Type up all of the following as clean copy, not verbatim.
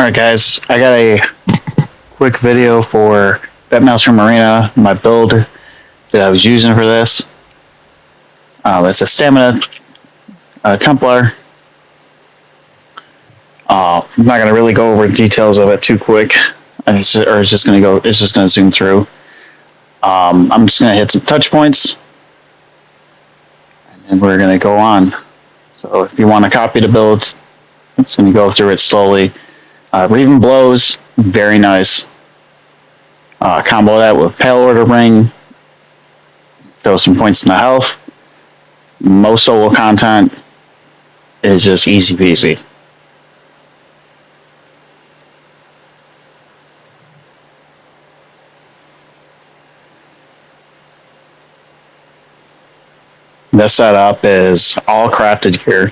Alright guys, I got a quick video for Maelstrom Arena, my build that I was using for this. It's a Stamina Templar. I'm not gonna really go over the details of it too quick. It's just gonna zoom through. I'm just gonna hit some touch points, and we're gonna go on. So if you want to copy the build, it's gonna go through it slowly. Raven Blows, very nice. Combo that with Pale Order Ring, throw some points in the health. Most solo content is just easy peasy. This setup is all crafted gear.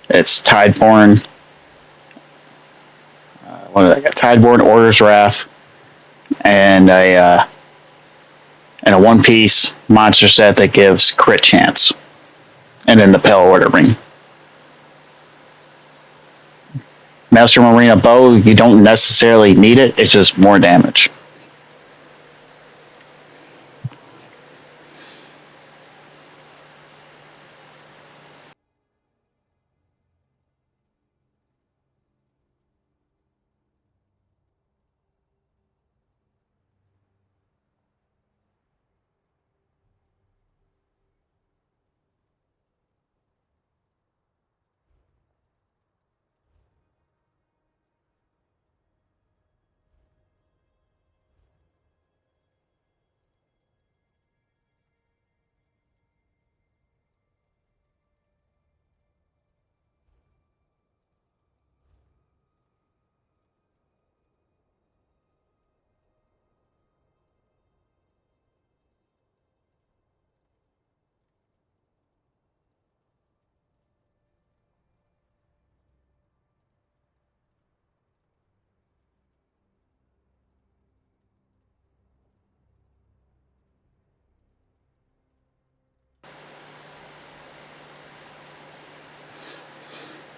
It's Tideborn. What did I got? Tideborn, Orders Wrath, and a one piece monster set that gives crit chance, and then the Pale Order Ring. Maelstrom Arena bow, you don't necessarily need it. It's just more damage.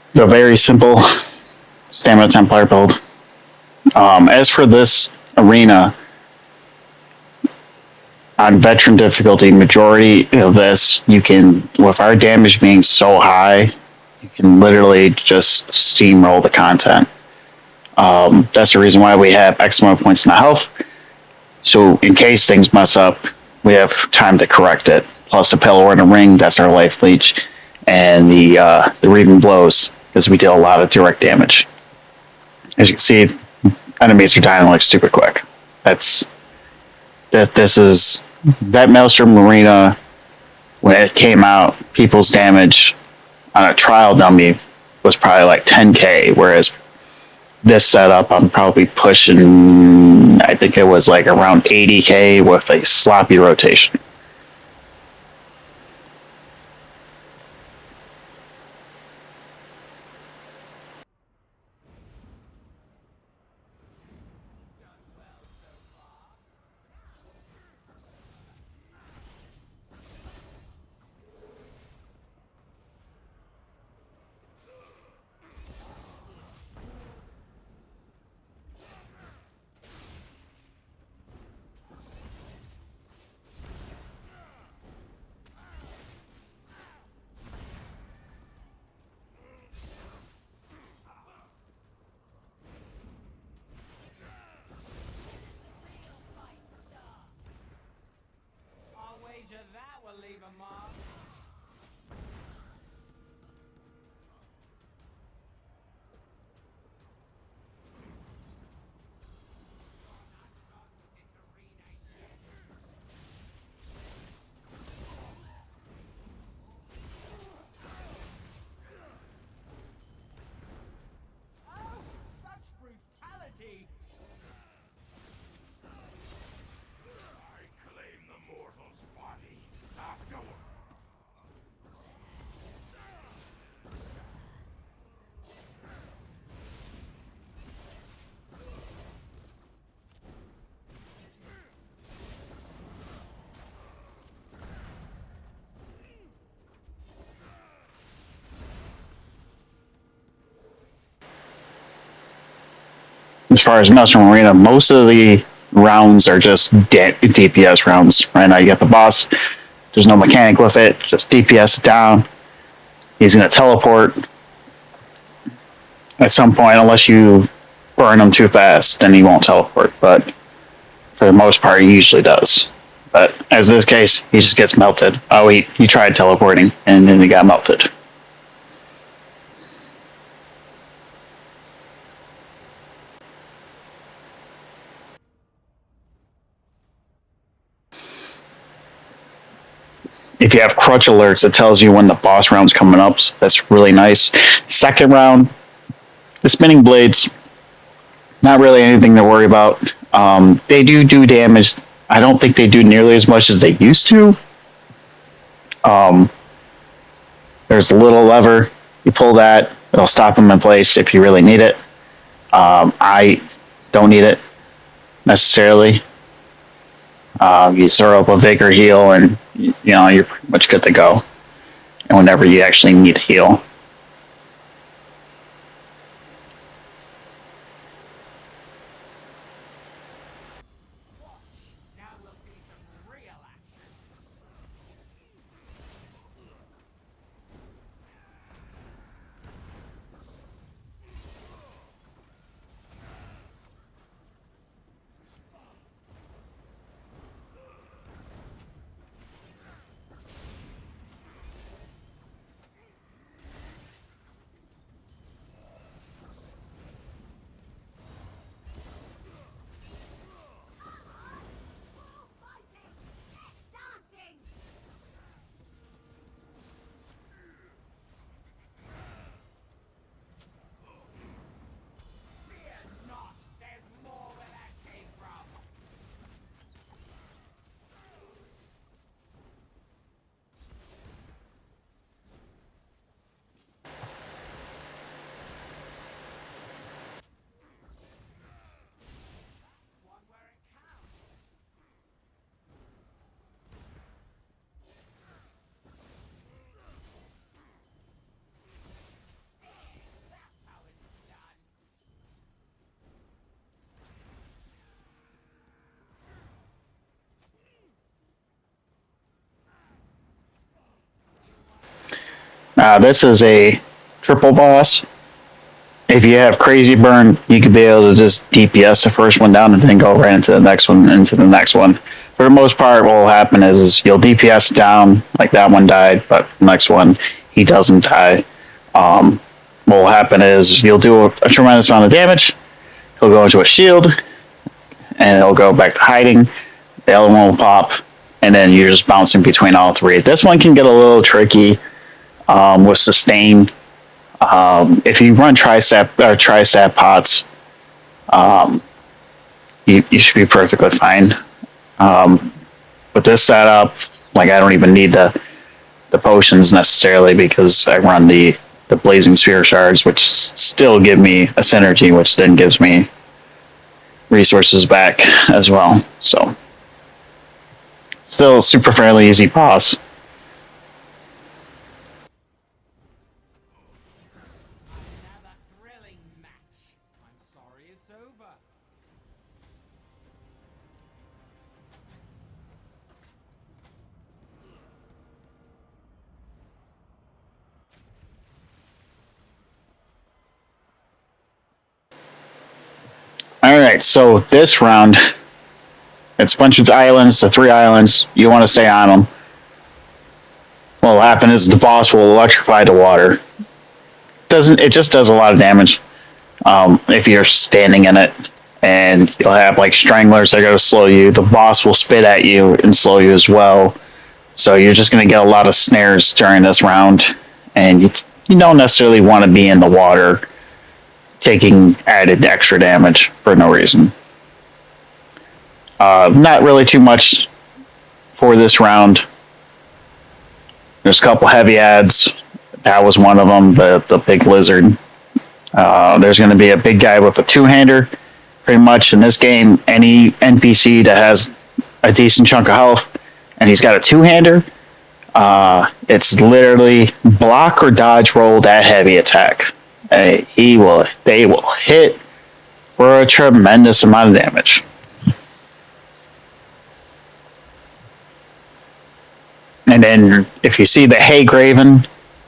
It's a very simple Stamina Templar build. As for this arena, on veteran difficulty, majority of this, you can, with our damage being so high, you can literally just steamroll the content. That's the reason why we have X amount of points in the health. So in case things mess up, we have time to correct it. Plus the Pale Order Ring, that's our life leech, and the Raven Blows, because we deal a lot of direct damage. As you can see, enemies are dying like stupid quick. This is that Maelstrom Arena. When it came out, people's damage on a trial dummy was probably like 10k, whereas this setup I'm probably pushing, I think it was like around 80k with a sloppy rotation. as far as Maelstrom Arena, most of the rounds are just DPS rounds. Right now, you got the boss. There's no mechanic with it. Just DPS it down. He's going to teleport at some point, unless you burn him too fast, then he won't teleport. But for the most part, he usually does. But as in this case, he just gets melted. Oh, he tried teleporting, and then he got melted. If you have crutch alerts, it tells you when the boss round's coming up. So that's really nice. Second round, the spinning blades, not really anything to worry about. They do damage. I don't think they do nearly as much as they used to. There's a little lever. You pull that, it'll stop them in place if you really need it. I don't need it necessarily. You throw up a vigor heal, and you're pretty much good to go. And whenever you actually need a heal. This is a triple boss. If you have crazy burn, you could be able to just DPS the first one down and then go right into the next one, For the most part, what will happen is you'll DPS down, like that one died, but the next one, he doesn't die. What will happen is you'll do a tremendous amount of damage, he'll go into a shield, and it'll go back to hiding, the other one will pop, and then you're just bouncing between all three. This one can get a little tricky with sustain. If you run tri-stat pots, you should be perfectly fine. With this setup, like I don't even need the potions necessarily because I run the blazing sphere shards, which still give me a synergy, which then gives me resources back as well. So still super fairly easy boss. All right, so this round, it's a bunch of islands, the 3 islands. You want to stay on them. What will happen is the boss will electrify the water. It just does a lot of damage if you're standing in it, and you'll have like stranglers that are going to slow you. The boss will spit at you and slow you as well. So you're just going to get a lot of snares during this round, and you don't necessarily want to be in the water taking added extra damage for no reason. Not really too much for this round. There's a couple heavy adds. That was one of them, the big lizard. There's going to be a big guy with a 2-hander. Pretty much in this game, any NPC that has a decent chunk of health and he's got a 2-hander, it's literally block or dodge roll that heavy attack. They will hit for a tremendous amount of damage. And then if you see the Haygraven,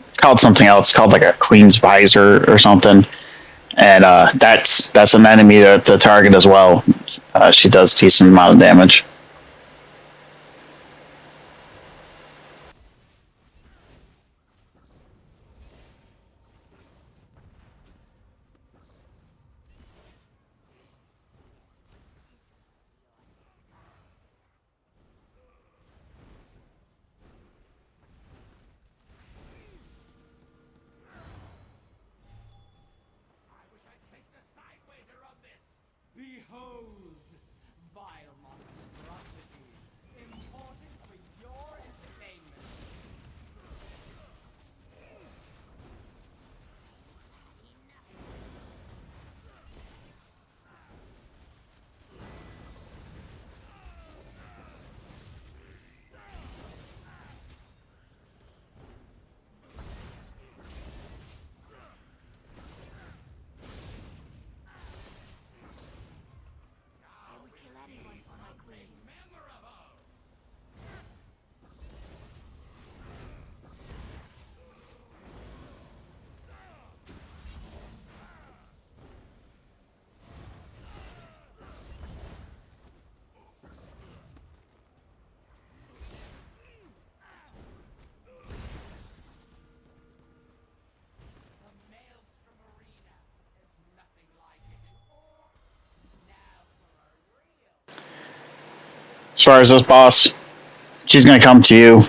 it's called something else, it's called like a Queen's Visor or something. And that's an enemy to target as well. She does decent amount of damage. Behold, vile monstrosities, imported for your entertainment. I would kill anyone for my queen. Memorable! The Maelstrom Arena is nothing like it in all. Now for a real. As far as this boss, she's going to come to you.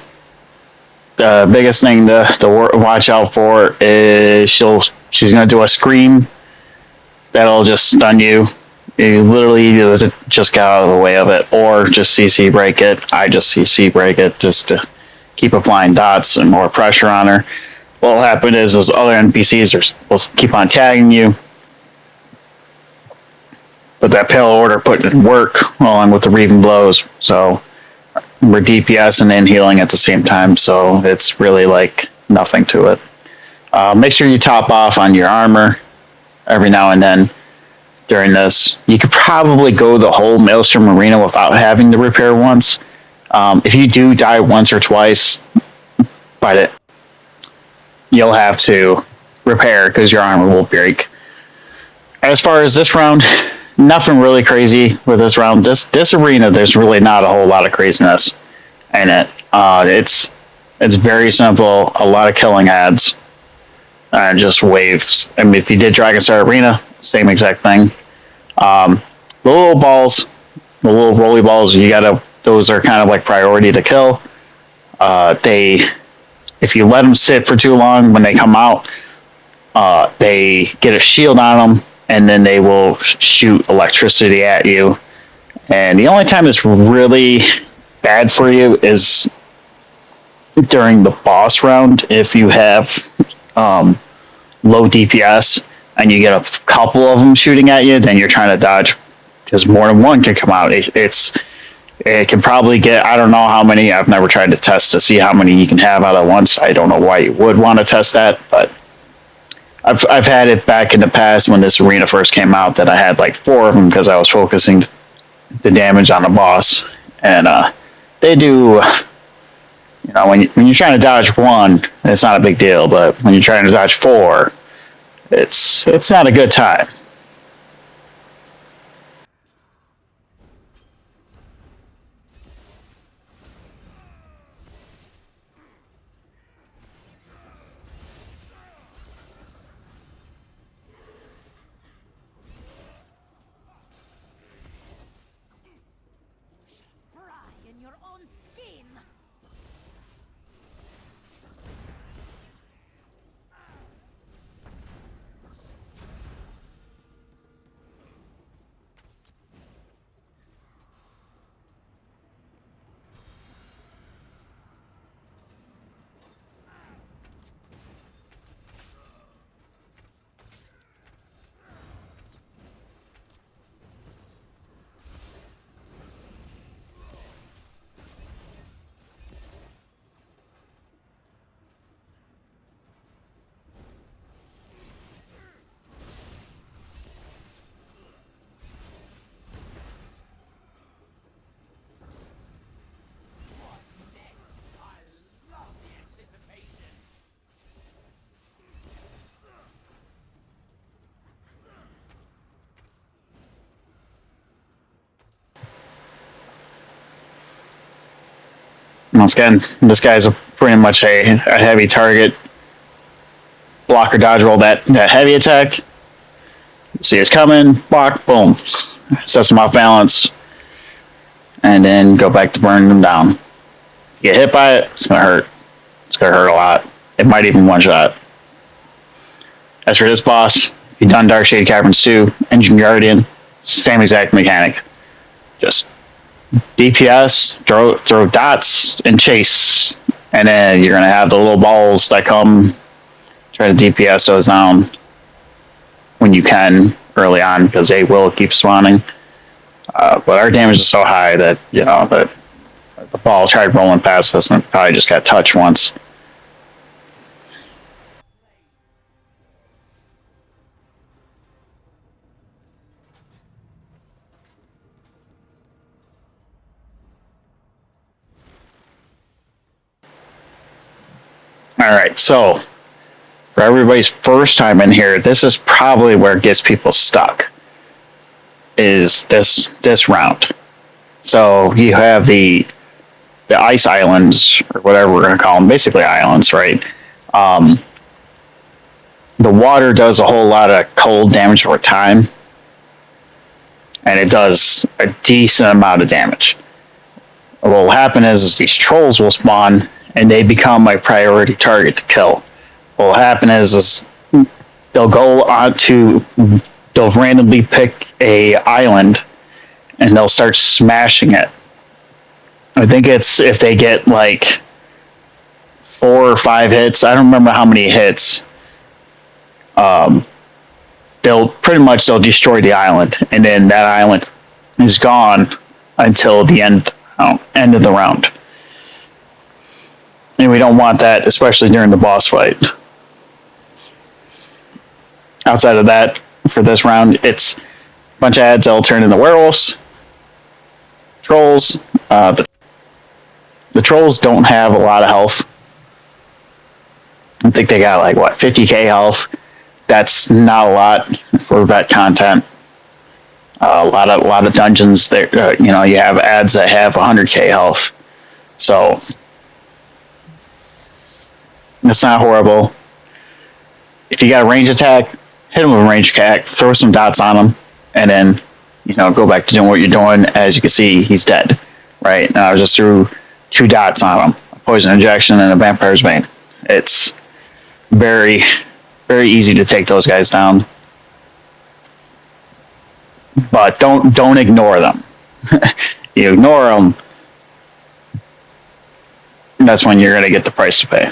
The biggest thing to watch out for is she's going to do a scream that'll just stun you. You literally just get out of the way of it, or just CC break it. I just CC break it just to keep applying dots and more pressure on her. What'll happen is those other NPCs will keep on tagging you, but that Pale Order put in work along with the Reaving Blows. So we're DPS and then healing at the same time, so it's really like nothing to it. Make sure you top off on your armor every now and then during this. You could probably go the whole Maelstrom Arena without having to repair once. If you do die once or twice, but you'll have to repair because your armor will break. As far as this round, nothing really crazy with this round. This arena, there's really not a whole lot of craziness in it. It's very simple. A lot of killing ads and just waves. I mean, if you did Dragonstar Arena, same exact thing. The little balls, the little roly balls, those are kind of like priority to kill. If you let them sit for too long, when they come out, they get a shield on them, and then they will shoot electricity at you. And the only time it's really bad for you is during the boss round. If you have low DPS and you get a couple of them shooting at you, then you're trying to dodge because more than one can come out. It can probably get, I don't know how many. I've never tried to test to see how many you can have out at once. I don't know why you would want to test that, but I've had it back in the past when this arena first came out that I had like four of them because I was focusing the damage on the boss, and they do. When you're trying to dodge one, it's not a big deal, but when you're trying to dodge four, it's not a good time. Fry in your own skin! Once again, this guy's pretty much a heavy target. Block or dodge roll that heavy attack. See it's coming, block, boom. Sets them off balance, and then go back to burning them down. You get hit by it, it's gonna hurt. It's gonna hurt a lot. It might even one shot. As for this boss, you've done Darkshade Caverns 2, Engine Guardian, same exact mechanic. Just DPS, throw dots, and chase. And then you're gonna have the little balls that come try to DPS those down when you can early on because they will keep spawning. But our damage is so high that that the ball tried rolling past us and probably just got touched once. All right, so for everybody's first time in here, this is probably where it gets people stuck. Is this round? So you have the ice islands or whatever we're gonna call them, basically islands, right? Um, the water does a whole lot of cold damage over time, and it does a decent amount of damage. What will happen is these trolls will spawn, and they become my priority target to kill. What will happen is they'll go on to they'll randomly pick a island, and they'll start smashing it. I think it's if they get like 4 or 5 hits. I don't remember how many hits. They'll destroy the island, and then that island is gone until the end of the round. And we don't want that, especially during the boss fight. Outside of that, for this round, it's a bunch of ads that'll turn into werewolves, trolls. The trolls don't have a lot of health. I think they got like 50k health. That's not a lot for vet content. A lot of dungeons there. You have ads that have 100k health, so it's not horrible. If you got a range attack, hit them with a range attack, throw some dots on them, and then go back to doing what you're doing. As you can see, he's dead. Right now, I just threw 2 dots on him: a poison injection and a vampire's bane. It's very, very easy to take those guys down, but don't ignore them. You ignore them, that's when you're going to get the price to pay.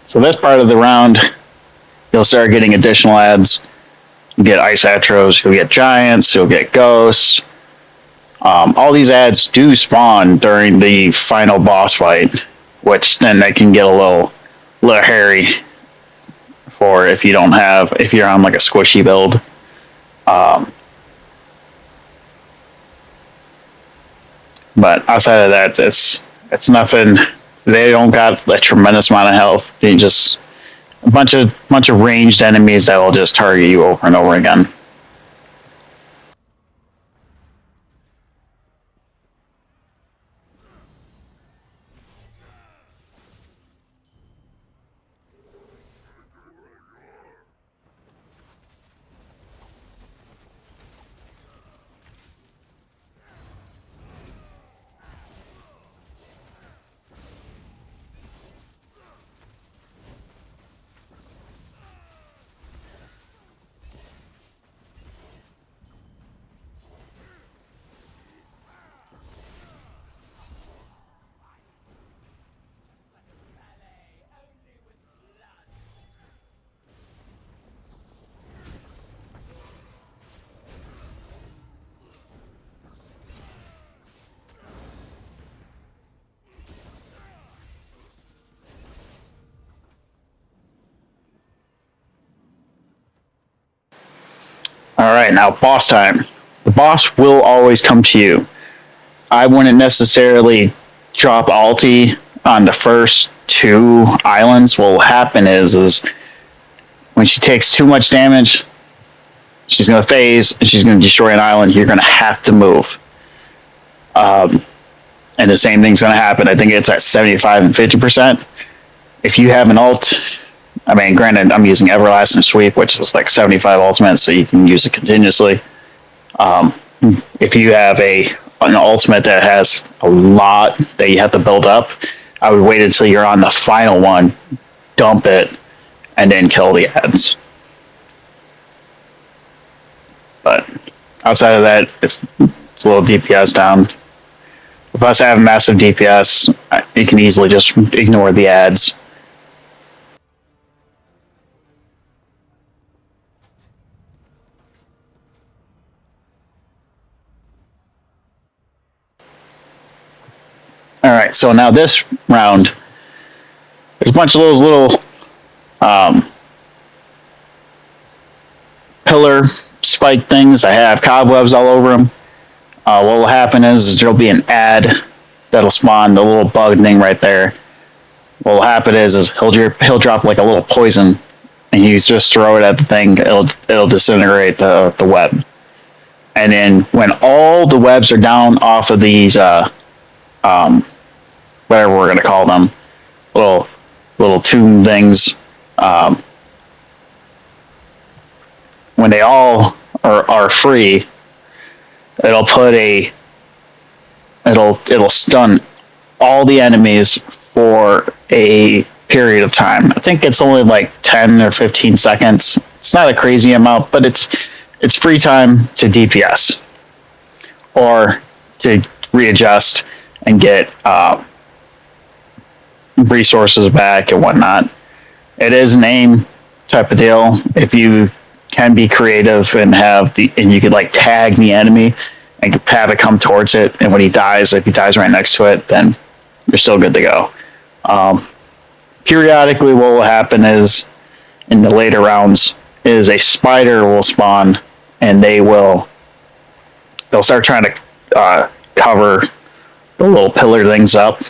So this part of the round, you'll start getting additional ads. You get ice atros, you'll get giants, you'll get ghosts. All these ads do spawn during the final boss fight, which then they can get a little hairy for if you're on like a squishy build. But outside of that, it's nothing. They don't got a tremendous amount of health. They just a bunch of ranged enemies that will just target you over and over again. right, now boss time. The boss will always come to you. I wouldn't necessarily drop ulti on the first two islands. What will happen is when she takes too much damage, she's going to phase and she's going to destroy an island. You're going to have to move. And the same thing's going to happen. I think it's at 75 and 50%. If you have an ult, I mean, granted, I'm using Everlasting Sweep, which is like 75 ultimate, so you can use it continuously. If you have an ultimate that has a lot that you have to build up, I would wait until you're on the final one, dump it, and then kill the ads. But outside of that, it's a little DPS down. With us having massive DPS, you can easily just ignore the ads. All right, so now this round, there's a bunch of those little pillar spike things. I have cobwebs all over them. What will happen is there'll be an ad that'll spawn the little bug thing right there. What will happen is he'll drop like a little poison, and you just throw it at the thing. It'll disintegrate the web. And then when all the webs are down off of these whatever we're gonna call them, little tune things, when they all are free, it'll stun all the enemies for a period of time. I think it's only like 10 or 15 seconds. It's not a crazy amount, but it's free time to DPS or to readjust and get resources back and whatnot. It is an aim type of deal. If you can be creative and you could like tag the enemy and have it come towards it, and when he dies, if he dies right next to it, then you're still good to go. Periodically, what will happen is in the later rounds is a spider will spawn, and they'll start trying to cover the little pillar things up.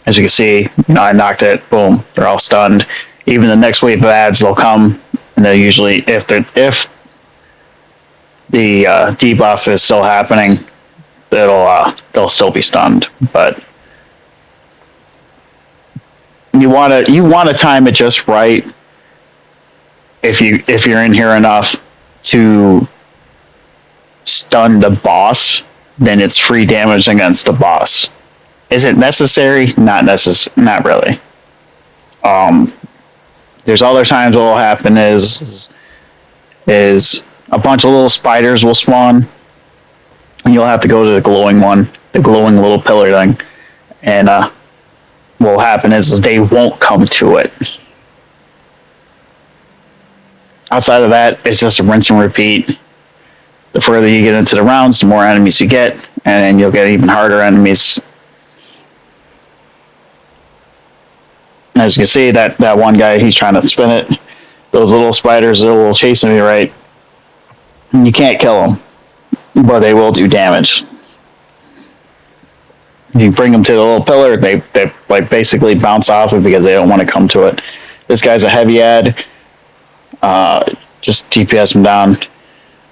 As you can see, I knocked it. Boom, they're all stunned. Even the next wave of ads, they'll come, and they'll usually, if the debuff is still happening, they'll still be stunned. But you want to time it just right. If you're in here enough to stun the boss, then it's free damage against the boss. Is it necessary? Not really. There's other times what will happen is a bunch of little spiders will spawn, and you'll have to go to the glowing one, the glowing little pillar thing, and what will happen is they won't come to it. Outside of that, it's just a rinse and repeat. The further you get into the rounds, the more enemies you get, and then you'll get even harder enemies. As you can see, that one guy, he's trying to spin it. Those little spiders are a little chasing me, right? You can't kill them, but they will do damage. You bring them to the little pillar, they like basically bounce off it because they don't want to come to it. This guy's a heavy ad. Just DPS him down.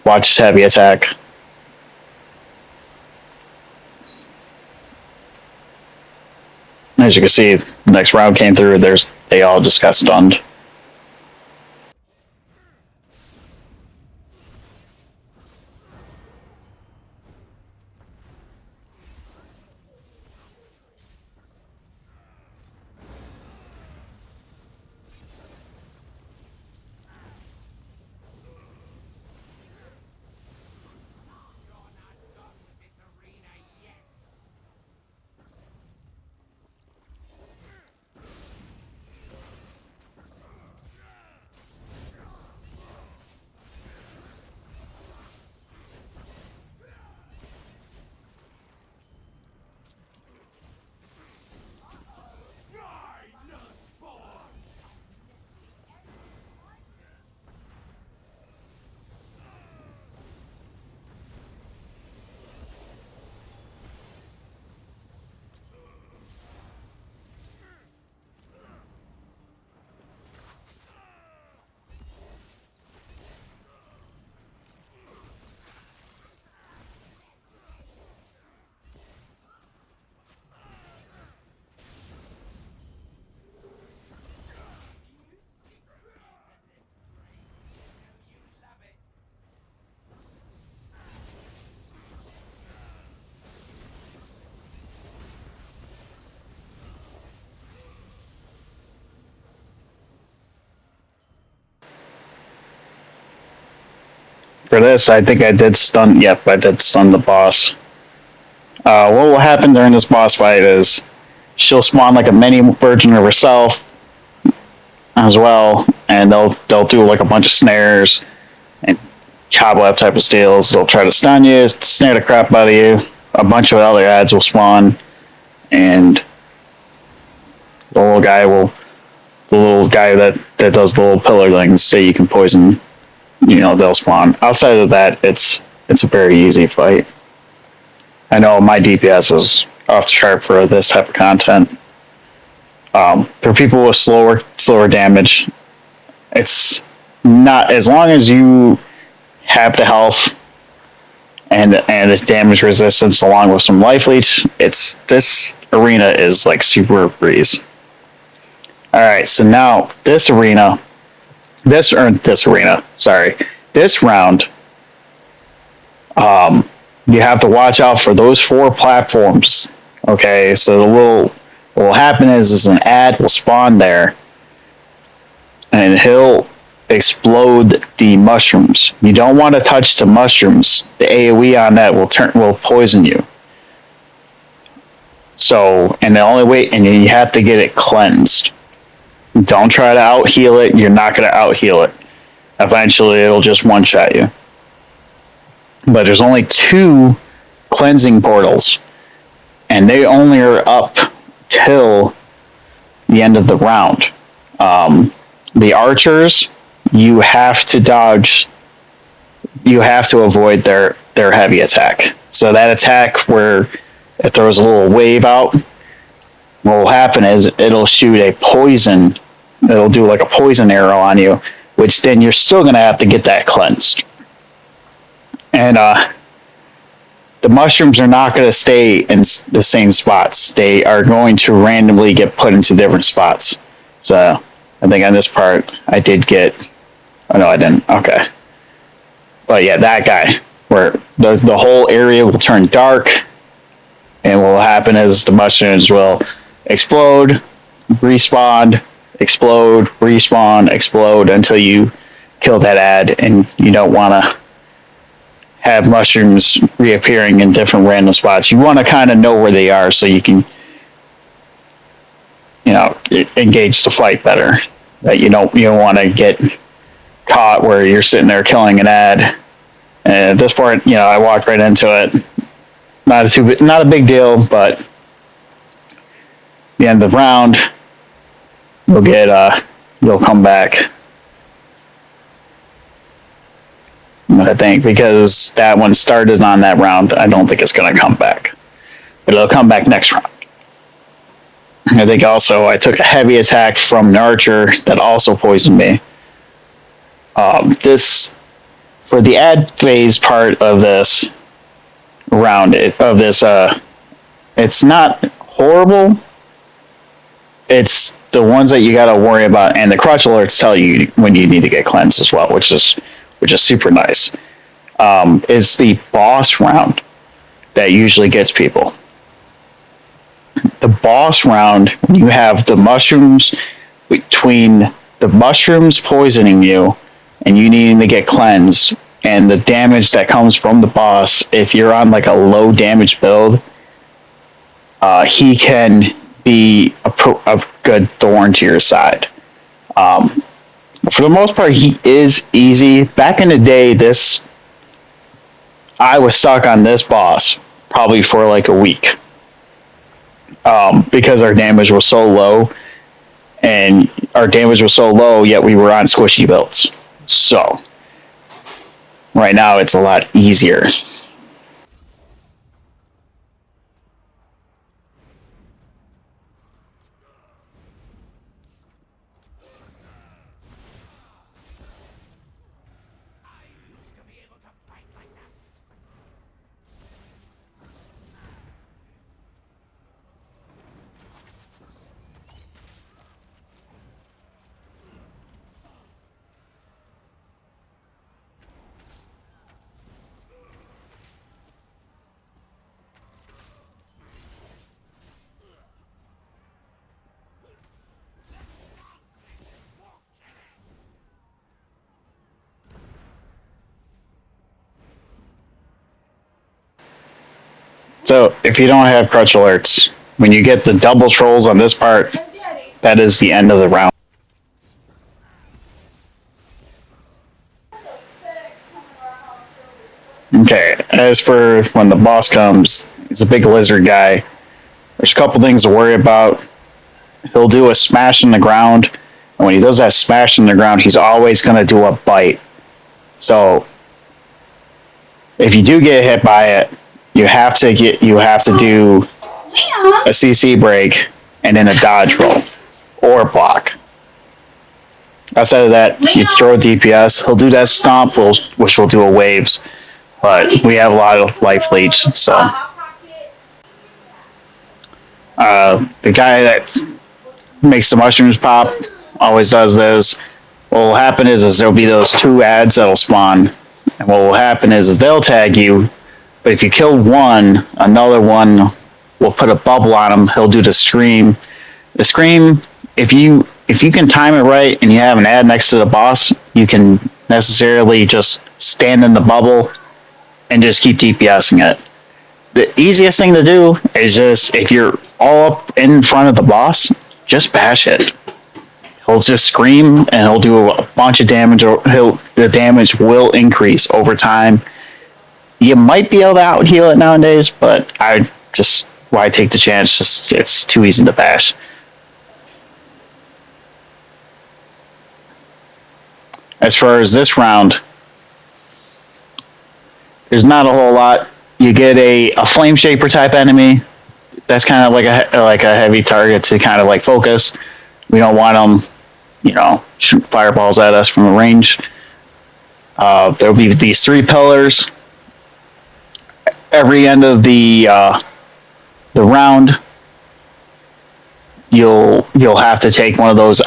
Watch his heavy attack. As you can see, the next round came through. They all just got stunned. For this, I think I did stun. Yep, I did stun the boss. What will happen during this boss fight is she'll spawn like a mini version of herself as well, and they'll do like a bunch of snares and cobweb type of steals. They'll try to stun you, snare the crap out of you. A bunch of other ads will spawn, and the little guy will, the little guy that does the little pillar things, so you can poison. They'll spawn. Outside of that, it's a very easy fight. I know my DPS is off the chart for this type of content. For people with slower damage, it's not, as long as you have the health and the damage resistance along with some life leech. It's This arena is like super breeze. All right, so now this round, you have to watch out for those 4 platforms. Okay, so what will happen is an ad will spawn there, and he'll explode the mushrooms. You don't want to touch the mushrooms. The AoE on that will poison you. So, and the only way, and you have to get it cleansed. Don't try to out heal it. You're not going to out heal it. Eventually, it'll just one shot you. But there's only 2 cleansing portals, and they only are up till the end of the round. The archers, you have to dodge. You have to avoid their heavy attack. So that attack where it throws a little wave out, what will happen is it'll shoot a poison. It'll do like a poison arrow on you, which then you're still going to have to get that cleansed. And the mushrooms are not going to stay in the same spots. They are going to randomly get put into different spots. So I think on this part, I did get... Oh, no, I didn't. Okay. But yeah, that guy, where the whole area will turn dark, and what will happen is the mushrooms will explode, respawn, explode, respawn, explode, until you kill that ad, and you don't want to have mushrooms reappearing in different random spots. You want to kind of know where they are so you can, engage the fight better. That you don't want to get caught where you're sitting there killing an ad. And at this point, I walked right into it. Not a big deal, but the end of the round, you'll come back. I think because that one started on that round, I don't think it's going to come back. But it'll come back next round. I think also I took a heavy attack from an archer that also poisoned me. For the ad phase part of this round, it's not horrible. It's the ones that you got to worry about, and the crutch alerts tell you when you need to get cleansed as well, which is super nice. Is the boss round that usually gets people. The boss round, you have the mushrooms, between the mushrooms poisoning you and you needing to get cleansed, and the damage that comes from the boss. If you're on like a low damage build, he can be a good thorn to your side. For the most part, he is easy. Back in the day, I was stuck on this boss probably for like a week, because our damage was so low, yet we were on squishy builds. So right now, it's a lot easier. I used to be able to fight like that. So if you don't have crutch alerts, when you get the double trolls on this part, that is the end of the round. Okay, as for when the boss comes, he's a big lizard guy. There's a couple things to worry about. He'll do a smash in the ground, and when he does that smash in the ground, he's always going to do a bite. So if you do get hit by it, you have to do a CC break and then a dodge roll or block. Outside of that, you throw a DPS. He'll do that stomp, which will do a waves, but we have a lot of life leech, so the guy that makes the mushrooms pop always does those. What will happen is there'll be those two ads that'll spawn, and what will happen is they'll tag you, but if you kill one, another one will put a bubble on him. He'll do the scream. The scream, if you can time it right and you have an ad next to the boss, you can necessarily just stand in the bubble and just keep DPSing it. The easiest thing to do is just, if you're all up in front of the boss, just bash it. He'll just scream and he'll do a bunch of damage. The damage will increase over time. You might be able to out heal it nowadays, but why take the chance? Just, it's too easy to bash. As far as this round, there's not a whole lot. You get a flame shaper type enemy. That's kind of like a heavy target to kind of like focus. We don't want them, shoot fireballs at us from a range. There'll be these three pillars. Every end of the round, you'll have to take one of those.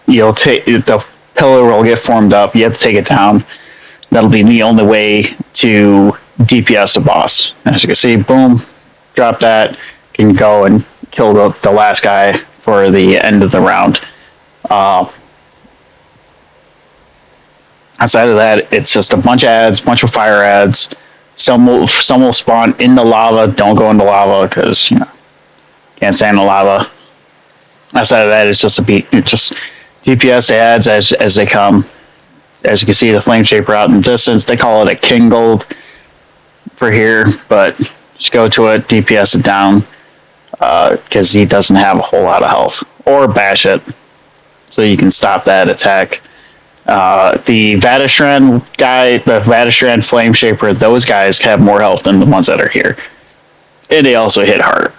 You'll take the pillar will get formed up. You have to take it down. That'll be the only way to DPS a boss. As you can see, boom, drop that. Can go and kill the last guy for the end of the round. Outside of that, it's just a bunch of ads, bunch of fire ads. Some will spawn in the lava. Don't go into lava because can't stand the lava. Outside of that, it's just just DPS ads as they come. As you can see, the flame shaper out in the distance. They call it a King Gold for here, but just go to it, DPS it down because he doesn't have a whole lot of health. Or bash it so you can stop that attack. The Vatashran guy, the Vatashran Flame Shaper, those guys have more health than the ones that are here. And they also hit harder.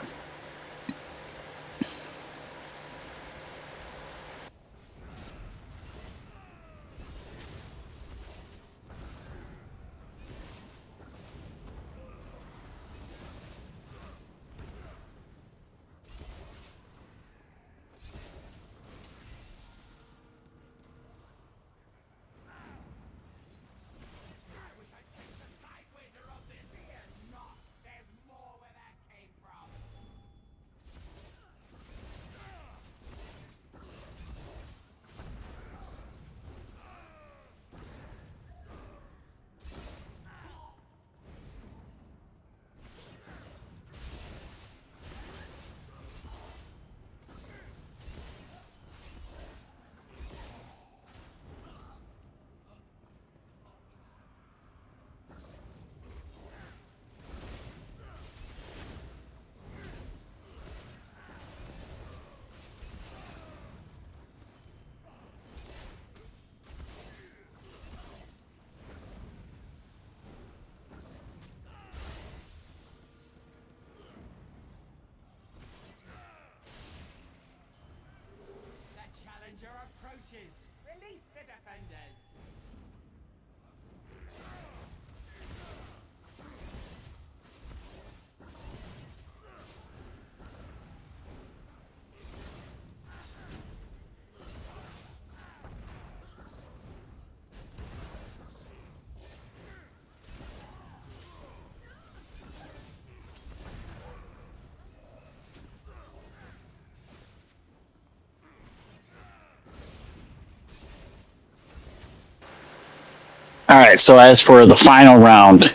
Approaches. Release the defenders. Alright, so as for the final round,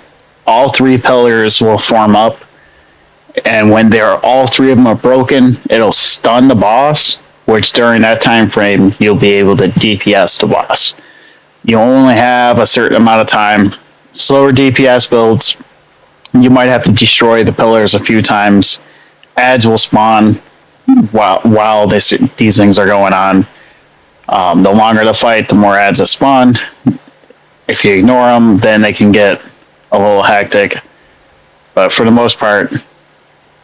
all three pillars will form up. and when they're all three of them are broken, it'll stun the boss. Which during that time frame, you'll be able to DPS the boss. You only have a certain amount of time. Slower DPS builds, you might have to destroy the pillars a few times. Ads will spawn while these things are going on. The longer the fight, the more ads that spawn. If you ignore them, then they can get a little hectic. But for the most part,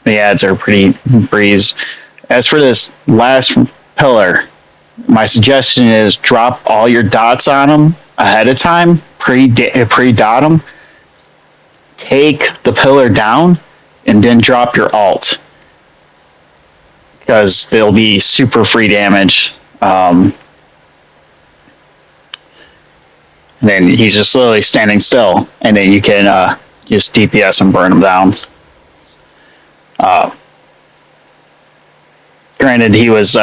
the ads are pretty breeze. As for this last pillar, my suggestion is drop all your dots on them ahead of time, pre-dot them, take the pillar down, and then drop your alt. Because they'll be super free damage. Then he's just literally standing still, and then you can just DPS and burn him down. Granted, he was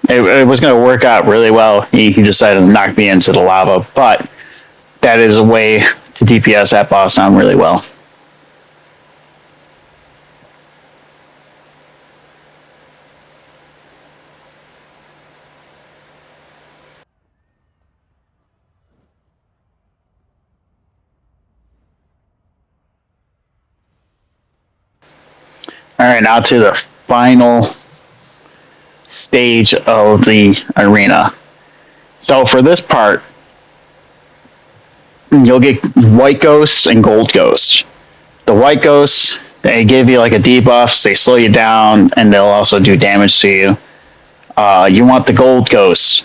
it was going to work out really well. He decided to knock me into the lava, but that is a way to DPS that boss down really well. All right, now to the final stage of the arena. So for this part, you'll get white ghosts and gold ghosts. The white ghosts, they give you like a debuff, they slow you down, and they'll also do damage to you. You want the gold ghosts.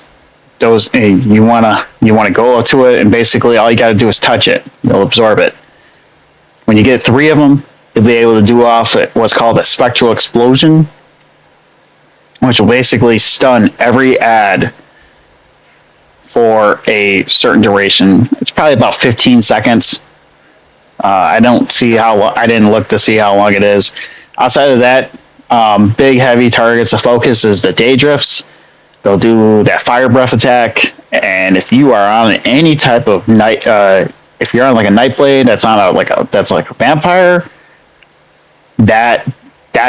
Those you wanna go up to it, and basically all you gotta do is touch it. You'll absorb it. When you get 3 of them, you'll be able to do off what's called a spectral explosion, which will basically stun every ad for a certain duration. It's probably about 15 seconds. I didn't look to see how long it is. Outside of that, big heavy targets of focus is the Daedrifts. They'll do that fire breath attack, and if you are on any type of night, if you're on like a Nightblade that's like a vampire, that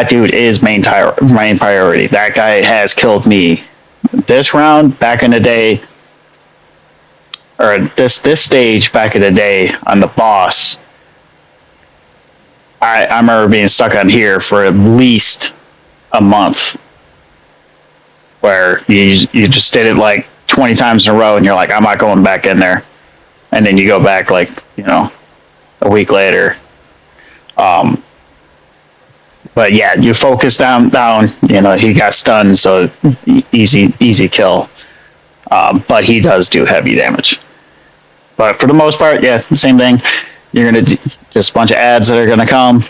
dude is main priority. That guy has killed me this round back in the day, or this stage back in the day on the boss. I remember being stuck on here for at least a month, where you just did it like 20 times in a row, and you're like, I'm not going back in there, and then you go back like a week later. But yeah, you focus down. He got stunned, so easy kill. But he does do heavy damage. But for the most part, yeah, same thing. You're gonna just a bunch of ads that are gonna come.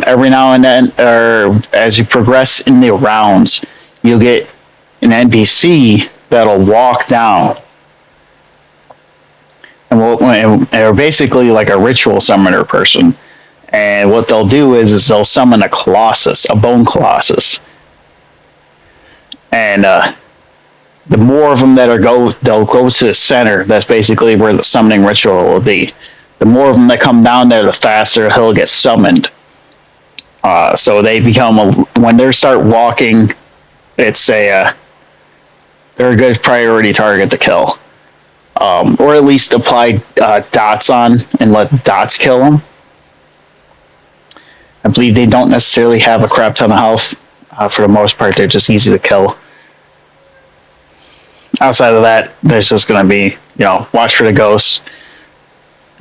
Every now and then, or as you progress in the rounds, you'll get an NPC that'll walk down, and they're basically like a ritual summoner person. And what they'll do is they'll summon a colossus, a bone colossus. And the more of them they'll go to the center. That's basically where the summoning ritual will be. The more of them that come down there, the faster he'll get summoned. So they become when they start walking, they're a good priority target to kill, or at least apply dots on and let dots kill them. I believe they don't necessarily have a crap ton of health. For the most part, they're just easy to kill. Outside of that, there's just going to be, watch for the ghosts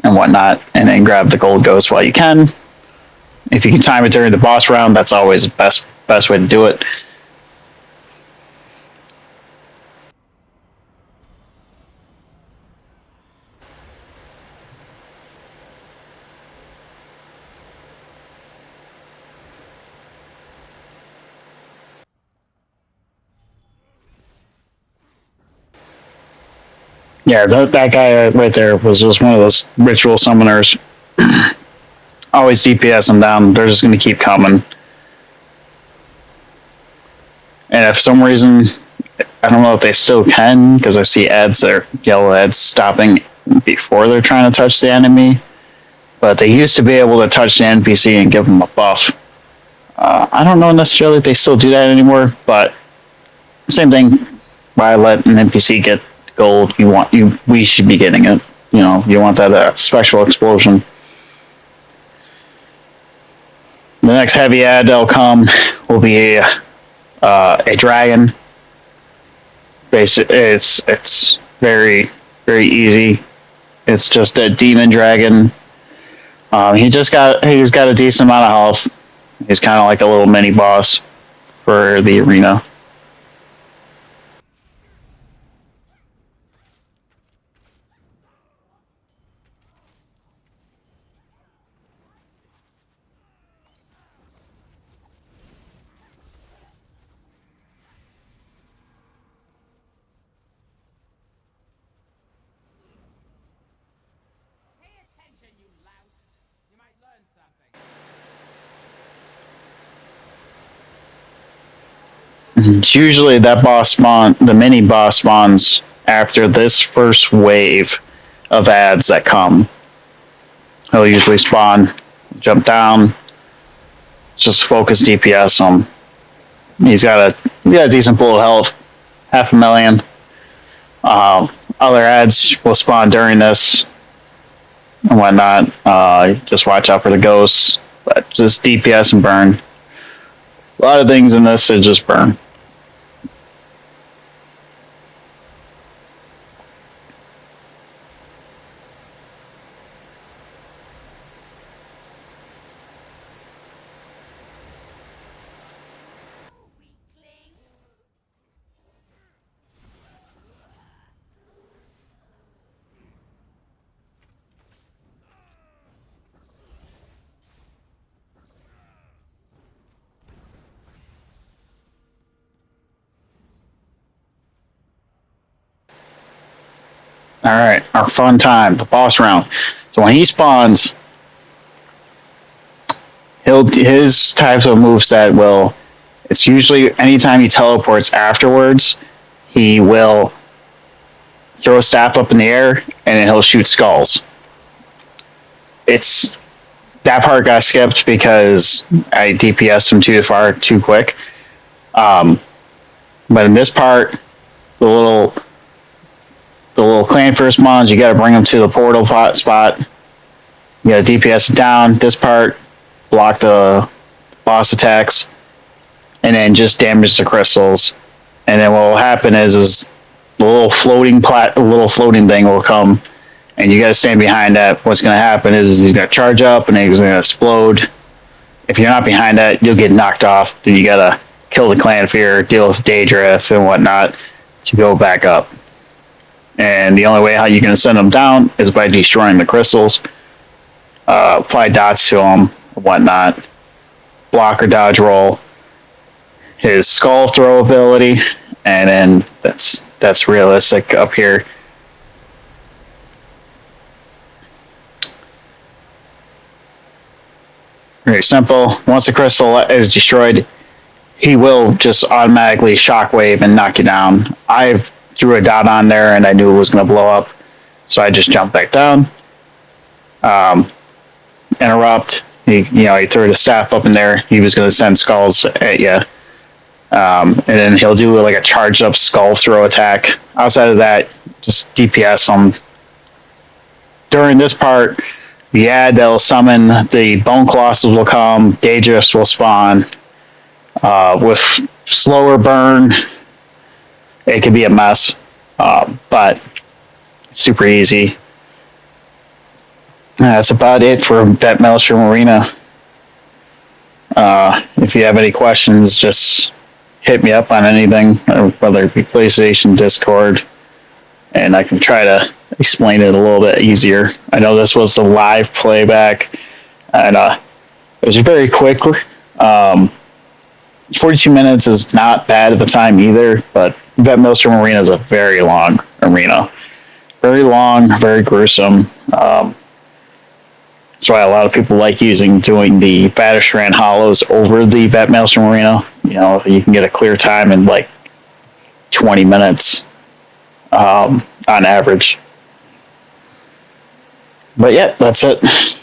and whatnot, and then grab the gold ghost while you can. If you can time it during the boss round, that's always the best way to do it. Yeah, that guy right there was just one of those ritual summoners. Always DPS them down. They're just going to keep coming. And if for some reason, I don't know if they still can, because I see ads there, yellow ads stopping before they're trying to touch the enemy. But they used to be able to touch the NPC and give them a buff. I don't know necessarily if they still do that anymore, but same thing. Why let an NPC get gold? We should be getting it. You want that special explosion. The next heavy ad that'll come will be a dragon. It's very very easy. It's just a demon dragon. He's got a decent amount of health. He's kind of like a little mini boss for the arena. Pay attention, you louts. You might learn something. It's usually that boss spawn, the mini boss spawns after this first wave of ads that come. He'll usually spawn, jump down, just focus DPS on him. He's got a decent pool of health, 500,000. Other ads will spawn during this and whatnot. Just watch out for the ghosts, but just DPS and burn. A lot of things in this is just burn. Weakling. All right, our fun time, the boss round. So when he spawns, his types of moveset will. It's usually anytime he teleports afterwards, he will throw a staff up in the air and then he'll shoot skulls. It's that part got skipped because I DPS'd him too quick. But in this part, the little clan first mons, you got to bring them to the portal spot. You got to DPS down. This part, block the boss attacks, and then just damage the crystals. And then what will happen is the little floating thing will come, and you got to stand behind that. What's going to happen is he's going to charge up, and he's going to explode. If you're not behind that, you'll get knocked off. Then you got to kill the clan fear, deal with Daedrift and whatnot to go back up. And the only way how you can send them down is by destroying the crystals. Apply dots to them, whatnot. Block or dodge roll. His skull throw ability, and then that's realistic up here. Very simple. Once the crystal is destroyed, he will just automatically shockwave and knock you down. I threw a dot on there and I knew it was going to blow up, so I just jumped back down. Interrupt. He threw the staff up in there. He was going to send skulls at you. And then he'll do like a charged up skull throw attack. Outside of that, just DPS him. During this part, the ad that'll summon the Bone Colossus will come, Daedrus will spawn. With slower burn, it could be a mess, but it's super easy. That's about it for Vet Maelstrom Arena. If you have any questions, just hit me up on anything, whether it be PlayStation, Discord, and I can try to explain it a little bit easier. I know this was the live playback, and it was very quick. 42 minutes is not bad of a time either, but Vet Maelstrom Arena is a very long arena. Very long, very gruesome. That's why a lot of people like doing the Batterstrand Hollows over the Vet Maelstrom Arena. You can get a clear time in like 20 minutes on average. But yeah, that's it.